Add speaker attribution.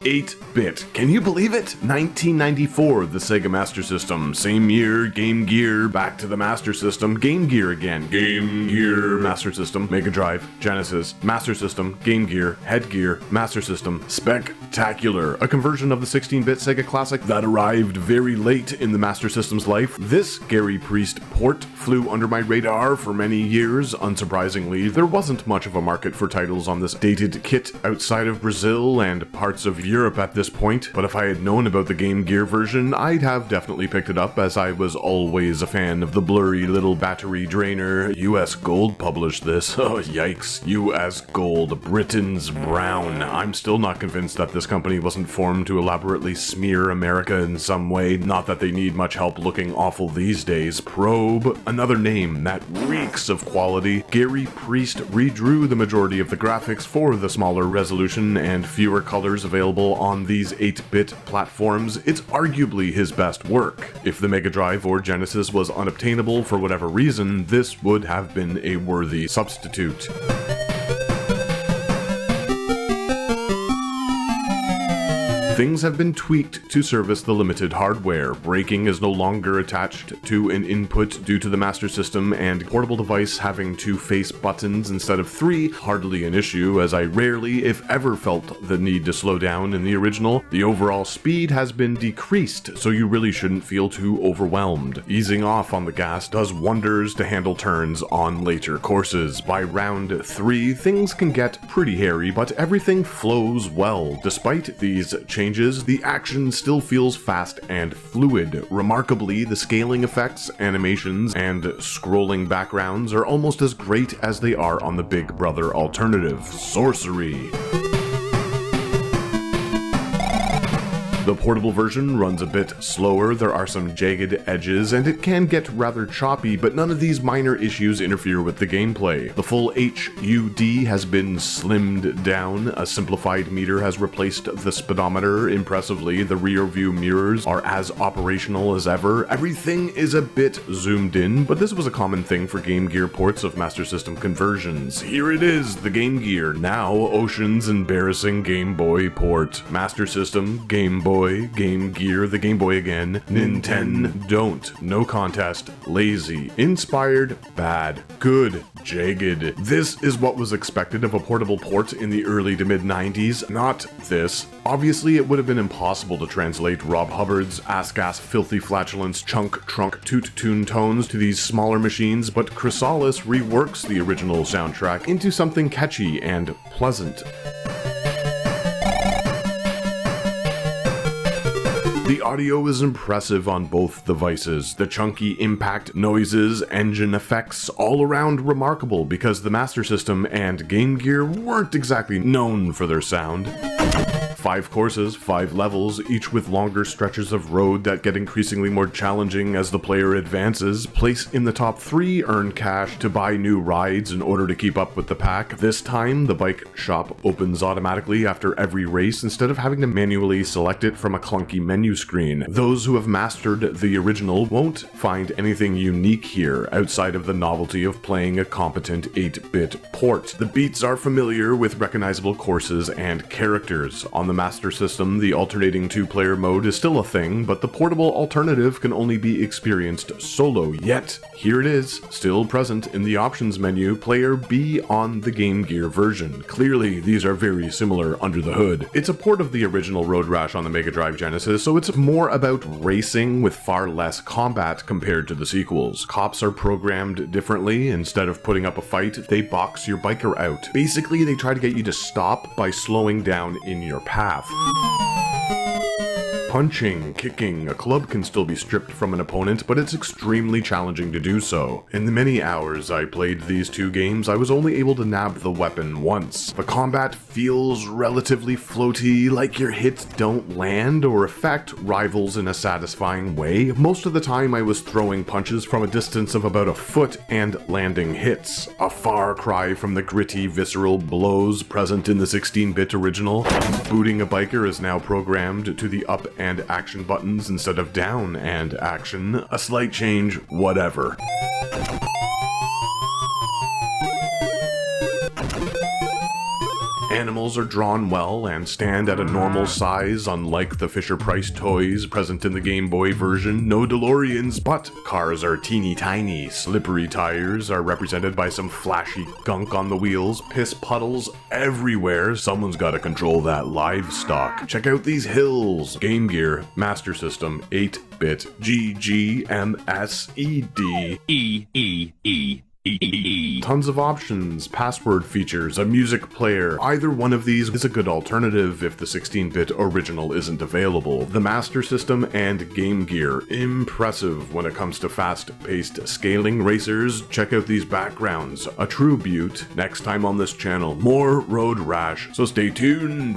Speaker 1: 8-bit. Can you believe it? 1994, the Sega Master System. Same year, Game Gear, back to the Master System, Game Gear again. Game Gear, Master System, Mega Drive, Genesis, Master System, Game Gear, Headgear, Master System, Spectacular, a conversion of the 16-bit Sega Classic that arrived very late in the Master System's life. This Gary Priest port flew under my radar for many years. Unsurprisingly, there wasn't much of a market for titles on this dated kit outside of Brazil and parts of Europe at this point, but if I had known about the Game Gear version, I'd have definitely picked it up, as I was always a fan of the blurry little battery drainer. US Gold published this. Oh yikes, US Gold, Britain's Brown. I'm still not convinced that this company wasn't formed to elaborately smear America in some way, not that they need much help looking awful these days. Probe, another name that reeks of quality. Gary Priest redrew the majority of the graphics for the smaller resolution and fewer colors available on these 8-bit platforms. It's arguably his best work. If the Mega Drive or Genesis was unobtainable for whatever reason, this would have been a worthy substitute. Things have been tweaked to service the limited hardware. Braking is no longer attached to an input due to the Master System, and portable device having 2 face buttons instead of 3, hardly an issue, as I rarely, if ever, felt the need to slow down in the original. The overall speed has been decreased, so you really shouldn't feel too overwhelmed. Easing off on the gas does wonders to handle turns on later courses. By round 3, things can get pretty hairy, but everything flows well. Despite these changes, the action still feels fast and fluid. Remarkably, the scaling effects, animations, and scrolling backgrounds are almost as great as they are on the Big Brother alternative, Sorcery. The portable version runs a bit slower, there are some jagged edges, and it can get rather choppy, but none of these minor issues interfere with the gameplay. The full HUD has been slimmed down, a simplified meter has replaced the speedometer impressively, the rear view mirrors are as operational as ever, everything is a bit zoomed in, but this was a common thing for Game Gear ports of Master System conversions. Here it is, the Game Gear, now Ocean's embarrassing Game Boy port. Master System, Game Boy, Game Gear, the Game Boy again, Nintendo, no contest, lazy, inspired, bad, good, jagged. This is what was expected of a portable port in the early to mid 90s, not this. Obviously, it would have been impossible to translate Rob Hubbard's ass-gas filthy flatulence chunk trunk toot tune tones to these smaller machines, but Chrysalis reworks the original soundtrack into something catchy and pleasant. The audio is impressive on both devices. The chunky impact noises, engine effects, all around remarkable because the Master System and Game Gear weren't exactly known for their sound. 5 courses, 5 levels, each with longer stretches of road that get increasingly more challenging as the player advances. Place in the top 3, earn cash to buy new rides in order to keep up with the pack. This time, the bike shop opens automatically after every race instead of having to manually select it from a clunky menu screen. Those who have mastered the original won't find anything unique here outside of the novelty of playing a competent 8-bit port. The beats are familiar with recognizable courses and characters. On the Master System, the alternating 2-player mode is still a thing, but the portable alternative can only be experienced solo. Yet, here it is, still present in the options menu, player B on the Game Gear version. Clearly, these are very similar under the hood. It's a port of the original Road Rash on the Mega Drive Genesis, so it's more about racing with far less combat compared to the sequels. Cops are programmed differently. Instead of putting up a fight, they box your biker out. Basically, they try to get you to stop by slowing down in your path. Punching, kicking, a club can still be stripped from an opponent, but it's extremely challenging to do so. In the many hours I played these 2 games, I was only able to nab the weapon once. The combat feels relatively floaty, like your hits don't land or affect rivals in a satisfying way. Most of the time I was throwing punches from a distance of about a foot and landing hits. A far cry from the gritty, visceral blows present in the 16-bit original. Booting a biker is now programmed to the up and action buttons instead of down and action. A slight change, whatever. animals are drawn well and stand at a normal size, unlike the Fisher-Price toys present in the Game Boy version. No DeLoreans, but cars are teeny tiny. Slippery tires are represented by some flashy gunk on the wheels, piss puddles everywhere. Someone's gotta control that livestock. Check out these hills. Game Gear, Master System, 8-bit, GGMSED. Tons of options, password features, a music player. Either one of these is a good alternative if the 16-bit original isn't available. The Master System and Game Gear, impressive when it comes to fast-paced scaling racers. Check out these backgrounds, a true beaut. Next time on this channel, more Road Rash, so stay tuned.